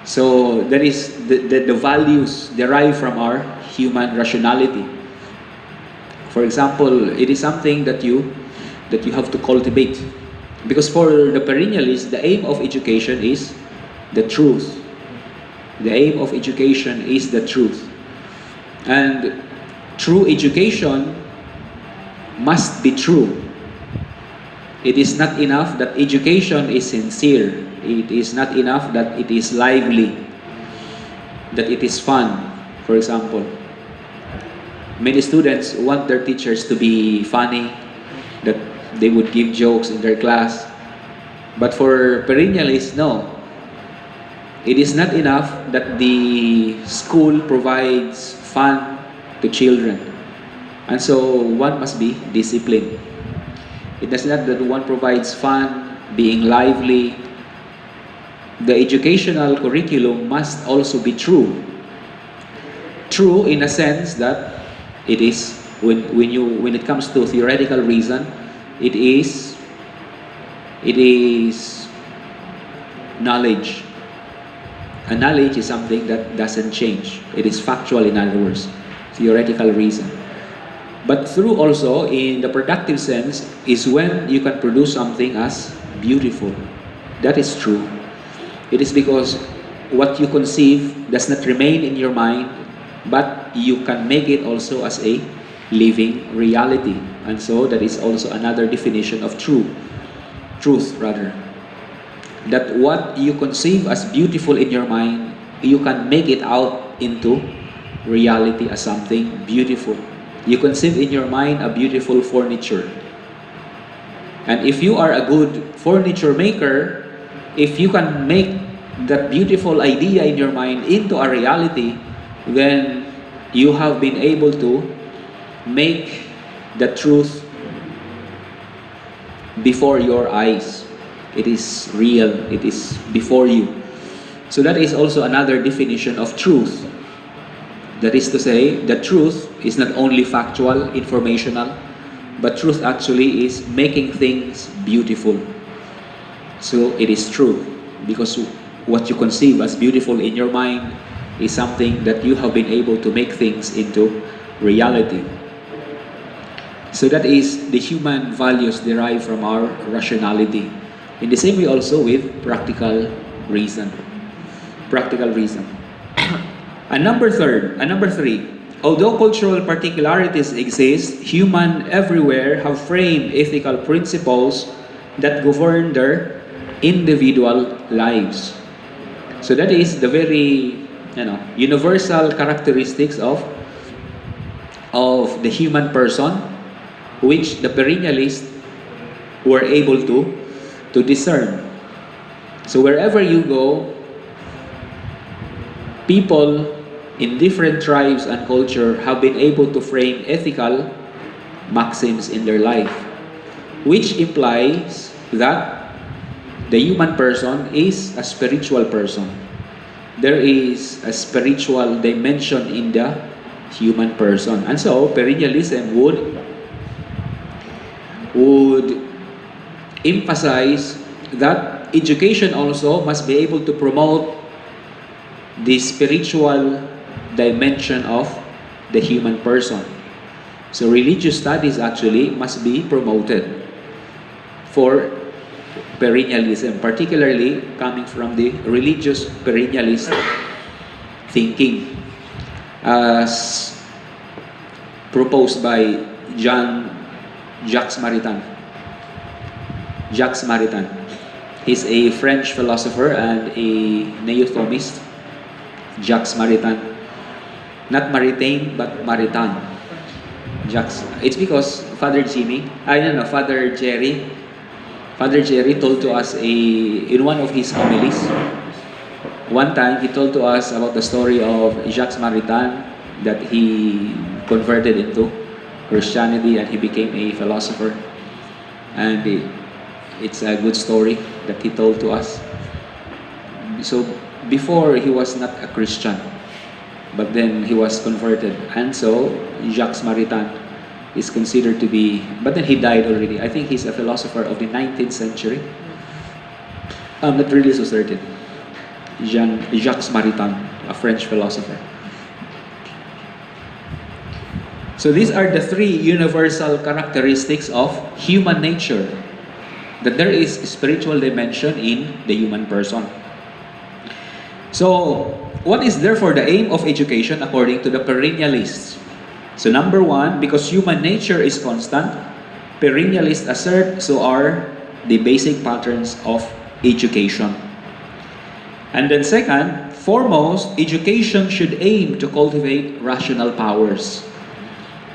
So that is the values derived from our human rationality. For example, it is something that you have to cultivate. Because for the perennialists, the aim of education is the truth. The aim of education is the truth. And true education must be true. It is not enough that education is sincere. It is not enough that it is lively, that it is fun. For example, many students want their teachers to be funny, that they would give jokes in their class. But for perennialists, no. It is not enough that the school provides fun to children. And so one must be disciplined. It is not that one provides fun, being lively. The educational curriculum must also be true. True in a sense that it is, when it comes to theoretical reason, it is knowledge. A knowledge is something that doesn't change. It is factual, in other words, theoretical reason. But through also, in the productive sense, is when you can produce something as beautiful. That is true. It is because what you conceive does not remain in your mind, but you can make it also as a living reality. And so that is also another definition of truth rather. That what you conceive as beautiful in your mind, you can make it out into reality as something beautiful. You conceive in your mind a beautiful furniture. And if you are a good furniture maker, if you can make that beautiful idea in your mind into a reality, then you have been able to make the truth before your eyes. It is real, it is before you. So that is also another definition of truth. That is to say, the truth is not only factual, informational, but truth actually is making things beautiful. So it is true, because what you conceive as beautiful in your mind is something that you have been able to make things into reality. So that is the human values derived from our rationality. In the same way also with practical reason. Practical reason. And number three, although cultural particularities exist, humans everywhere have framed ethical principles that govern their individual lives. So that is the very universal characteristics of the human person, which the perennialists were able to discern. So wherever you go, people in different tribes and culture have been able to frame ethical maxims in their life, which implies that the human person is a spiritual person. There is a spiritual dimension in the human person. And so perennialism would emphasize that education also must be able to promote the spiritual dimension of the human person. So religious studies actually must be promoted for perennialism, particularly coming from the religious perennialist thinking as proposed by Jacques Maritain. Jacques Maritain. He's a French philosopher and a neo-Thomist. Jacques Maritain. Not Maritain, but Maritain. Jacques. It's because Father Jerry told to us in one of his homilies. One time he told to us about the story of Jacques Maritain, that he converted into Christianity and he became a philosopher. And it's a good story that he told to us. So before he was not a Christian, but then he was converted. And so Jacques Maritain is considered to be, but then he died already. I think he's a philosopher of the 19th century. I'm not really so certain. Jacques Maritain, a French philosopher. So these are the three universal characteristics of human nature. That there is a spiritual dimension in the human person. So, what is therefore the aim of education according to the perennialists? So number one, because human nature is constant, perennialists assert so are the basic patterns of education. And then second, foremost, education should aim to cultivate rational powers.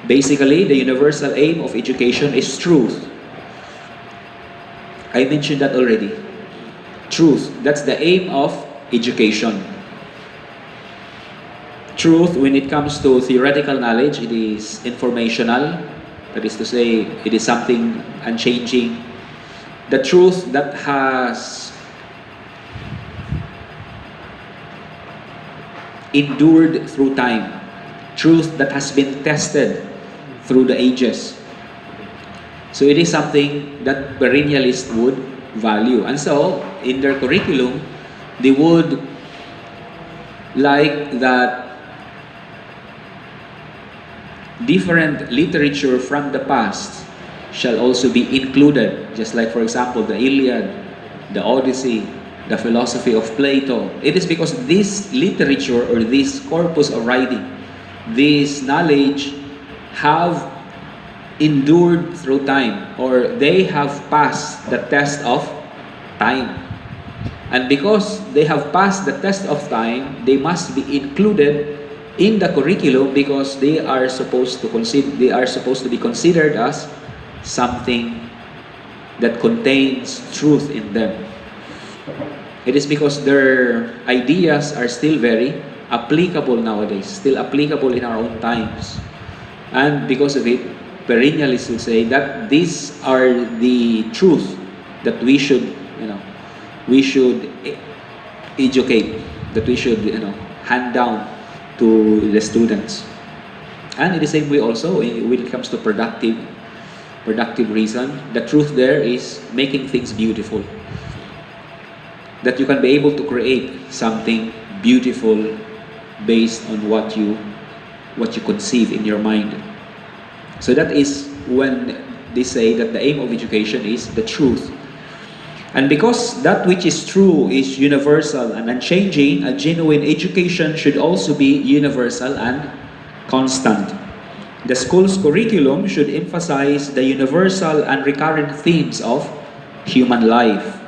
Basically, the universal aim of education is truth. I mentioned that already. Truth, that's the aim of education. Truth, when it comes to theoretical knowledge, it is informational. That is to say, it is something unchanging. The truth that has endured through time. Truth that has been tested through the ages. So it is something that perennialists would value. And so, in their curriculum, they would like that different literature from the past shall also be included, just like, for example, the Iliad, the Odyssey, the philosophy of Plato. It is because this literature or this corpus of writing, this knowledge have endured through time, or they have passed the test of time. And because they have passed the test of time, they must be included in the curriculum because they are supposed to be considered as something that contains truth in them. It is because their ideas are still very applicable nowadays, still applicable in our own times. And because of it, perennialists will say that these are the truth that we should, educate, that we should, hand down to the students. And in the same way also, when it comes to productive reason, the truth there is making things beautiful. That you can be able to create something beautiful based on what you conceive in your mind. So that is when they say that the aim of education is the truth. And because that which is true is universal and unchanging, a genuine education should also be universal and constant. The school's curriculum should emphasize the universal and recurrent themes of human life.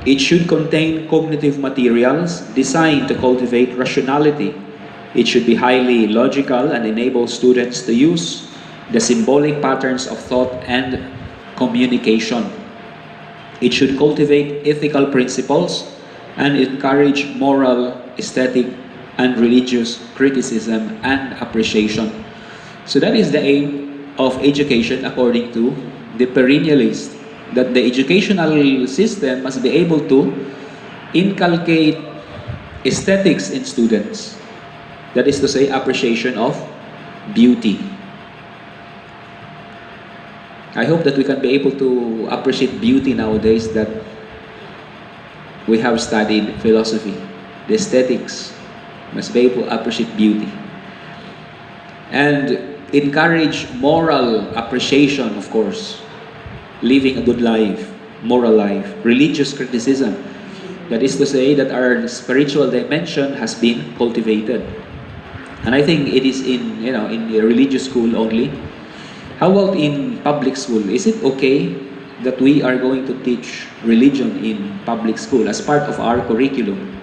It should contain cognitive materials designed to cultivate rationality. It should be highly logical and enable students to use the symbolic patterns of thought and communication. It should cultivate ethical principles and encourage moral, aesthetic, and religious criticism and appreciation. So that is the aim of education according to the perennialist, that the educational system must be able to inculcate aesthetics in students. That is to say, appreciation of beauty. I hope that we can be able to appreciate beauty nowadays that we have studied philosophy. The aesthetics must be able to appreciate beauty. And encourage moral appreciation, of course. Living a good life, moral life, religious criticism. That is to say that our spiritual dimension has been cultivated. And I think it is in the religious school only. How about in public school? Is it okay that we are going to teach religion in public school as part of our curriculum?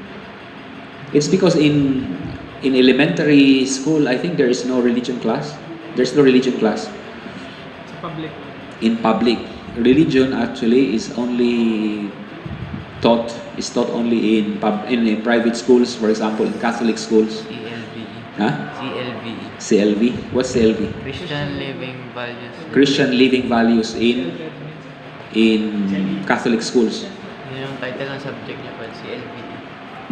It's because in elementary school, I think there is no religion class. There's no religion class. Sa public. In public, religion actually is taught only in private schools, for example, in Catholic schools. CLVE. Huh? CLVE. CLV? What's CLV? Christian Living Values. Christian living values in Catholic schools. Yun yung title ng subject niya pa, CLVE.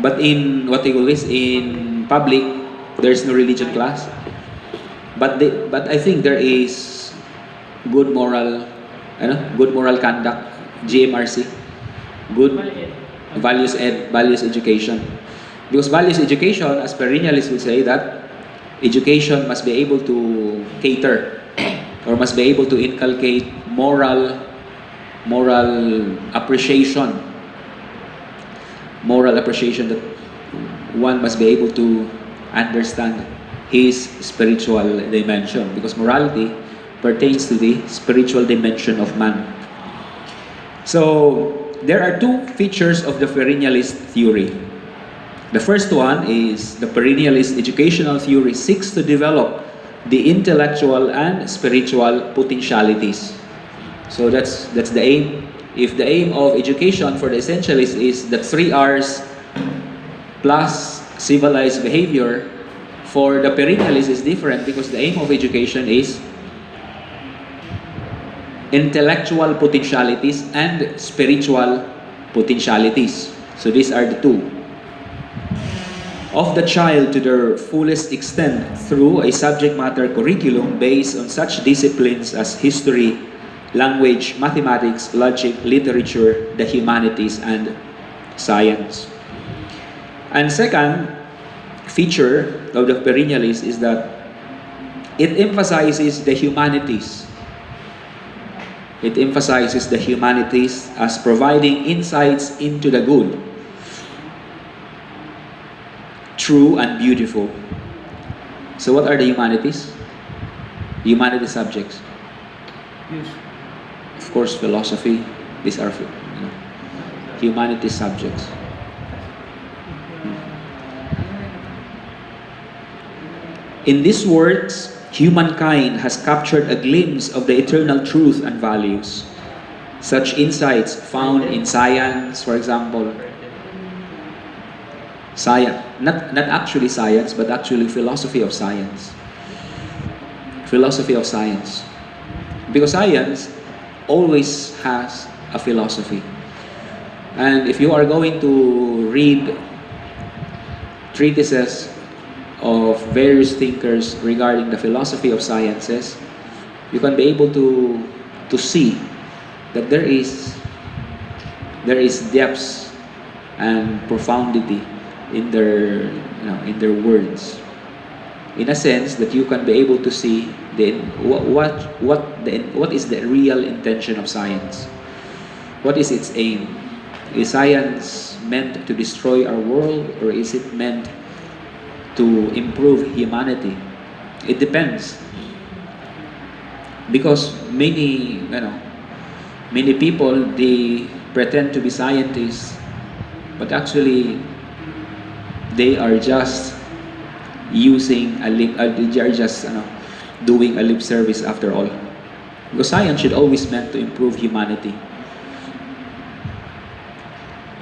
But in what they call this, in public, there's no religion class. But I think there is good moral conduct, GMRC, good values education. Because values education, as perennialists will say, that education must be able to cater or must be able to inculcate moral appreciation. Moral appreciation, that one must be able to understand his spiritual dimension, because morality pertains to the spiritual dimension of man. So there are two features of the perennialist theory. The first one is the perennialist educational theory seeks to develop the intellectual and spiritual potentialities. So that's the aim. If the aim of education for the essentialists is the 3 R's plus civilized behavior, for the perennialists is different, because the aim of education is intellectual potentialities and spiritual potentialities. So these are the two. Of the child to their fullest extent through a subject matter curriculum based on such disciplines as history, language, mathematics, logic, literature, the humanities, and science. And second feature of the perennialist is that it emphasizes the humanities. It emphasizes the humanities as providing insights into the good, true, and beautiful. So what are the humanities? Humanities subjects. Use. Of course, philosophy. These are humanities subjects. In these works, humankind has captured a glimpse of the eternal truth and values. Such insights found in science, for example, science, not actually science, but actually philosophy of science. Philosophy of science. Because science always has a philosophy. And if you are going to read treatises of various thinkers regarding the philosophy of sciences, you can be able to see that there is depths and profundity in their words. In a sense that you can be able to see what is the real intention of science. What is its aim? Is science meant to destroy our world, or is it meant to improve humanity? It depends. Because many people, they pretend to be scientists, but actually they are just doing a lip service after all. Because science should always meant to improve humanity.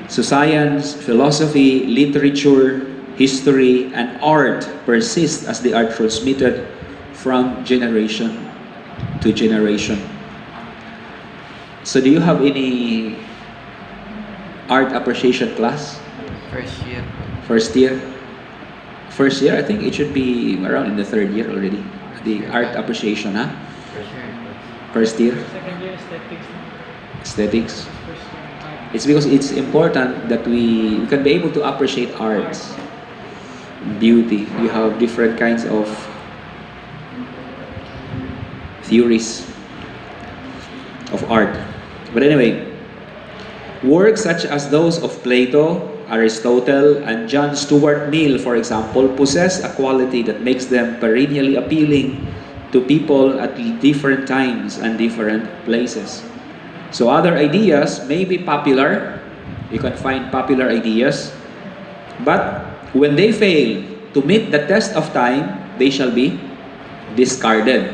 So science, philosophy, literature, history, and art persist as they are transmitted from generation to generation. So do you have any art appreciation class? First year. First year? First year, I think it should be around in the third year already. The art appreciation, huh? First year. First year? Second year, aesthetics. Aesthetics. First year, art. It's because it's important that we can be able to appreciate arts, beauty. You have different kinds of theories of art. But anyway, works such as those of Plato, Aristotle, and John Stuart Mill, for example, possess a quality that makes them perennially appealing to people at different times and different places. So other ideas may be popular. You can find popular ideas. But when they fail to meet the test of time, they shall be discarded.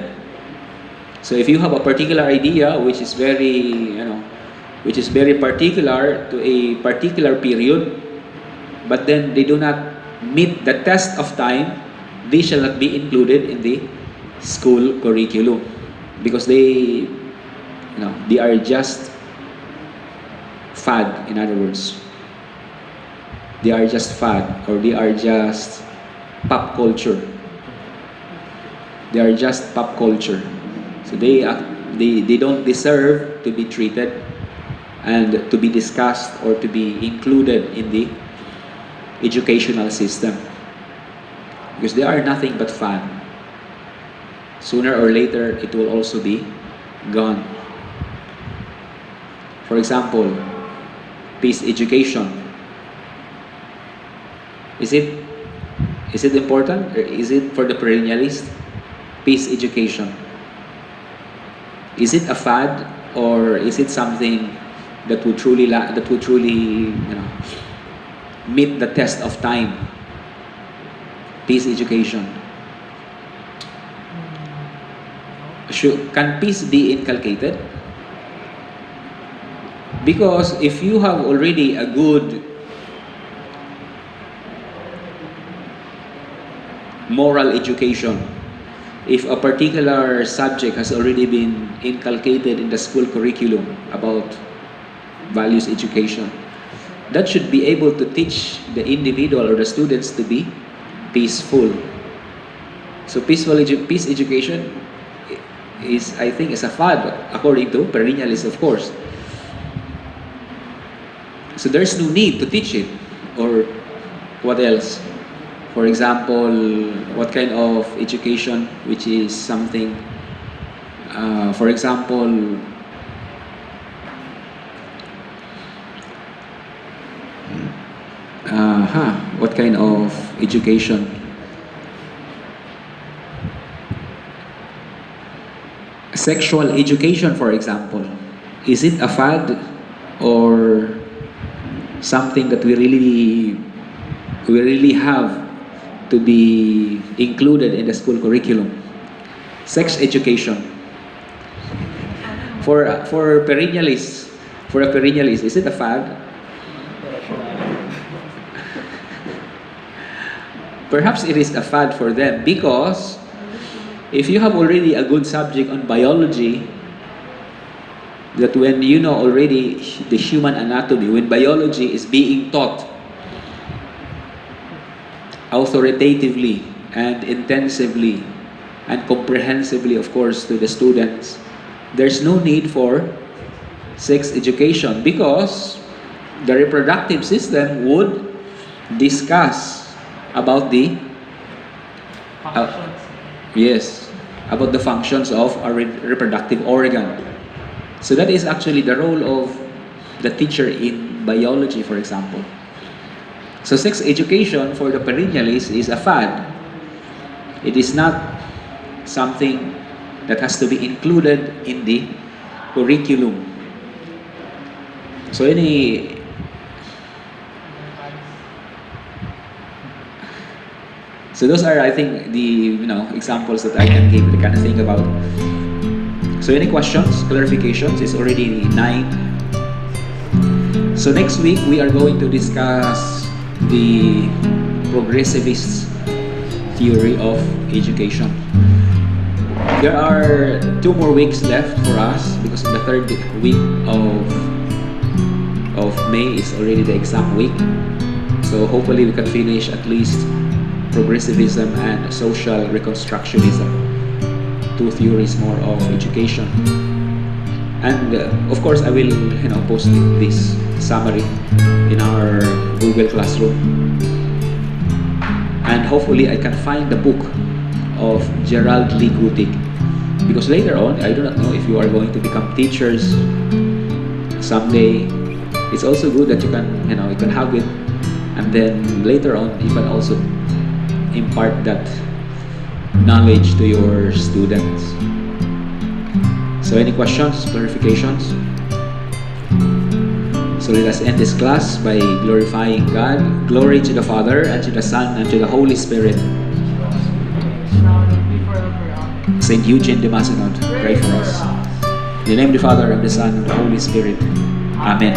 So if you have a particular idea which is very particular to a particular period, but then they do not meet the test of time, they shall not be included in the school curriculum, because they are just fad. In other words, they are just fad, or they are just pop culture. They are just pop culture. So they don't deserve to be treated and to be discussed or to be included in the educational system, because they are nothing but fun. Sooner or later, it will also be gone. For example, peace education. Is it important, or is it for the perennialist? Peace education. Is it a fad, or is it something that would truly meet the test of time? Peace education. Can peace be inculcated? Because if you have already a good moral education, if a particular subject has already been inculcated in the school curriculum about values education, that should be able to teach the individual or the students to be peaceful. So peace education is, I think, is a fad according to perennialists, of course. So there's no need to teach it, or What else? For example, what kind of education, which is something, for example, what kind of education? Sexual education, for example. Is it a fad or something that we really have to be included in the school curriculum? Sex education. For perennialists, for a perennialist, is it a fad? Perhaps it is a fad for them because if you have already a good subject on biology, that when you know already the human anatomy, when biology is being taught authoritatively and intensively and comprehensively, of course, to the students, there's no need for sex education because the reproductive system would discuss about the Functions. yes, about the functions of a reproductive organ. So that is actually the role of the teacher in biology, for example. So sex education for the perennialist is a fad. It is not something that has to be included in the curriculum. So those are, I think, the examples that I can give, the kind of think about. So any questions, clarifications? It's already 9. So next week we are going to discuss the progressivist theory of education. There are 2 more weeks left for us because the 3rd week of May is already the exam week. So hopefully we can finish at least progressivism and social reconstructionism, 2 theories more of education. And of course I will post this summary in our Google Classroom, and hopefully I can find the book of Gerald Lee Gutig, because later on I do not know if you are going to become teachers someday. It's also good that you can have it, and then later on you can also impart that knowledge to your students. So any questions, clarifications? So let us end this class by glorifying God. Glory to the Father, and to the Son, and to the Holy Spirit. Saint Eugene de Macedon, pray for us. In the name of the Father, and the Son, and the Holy Spirit. Amen.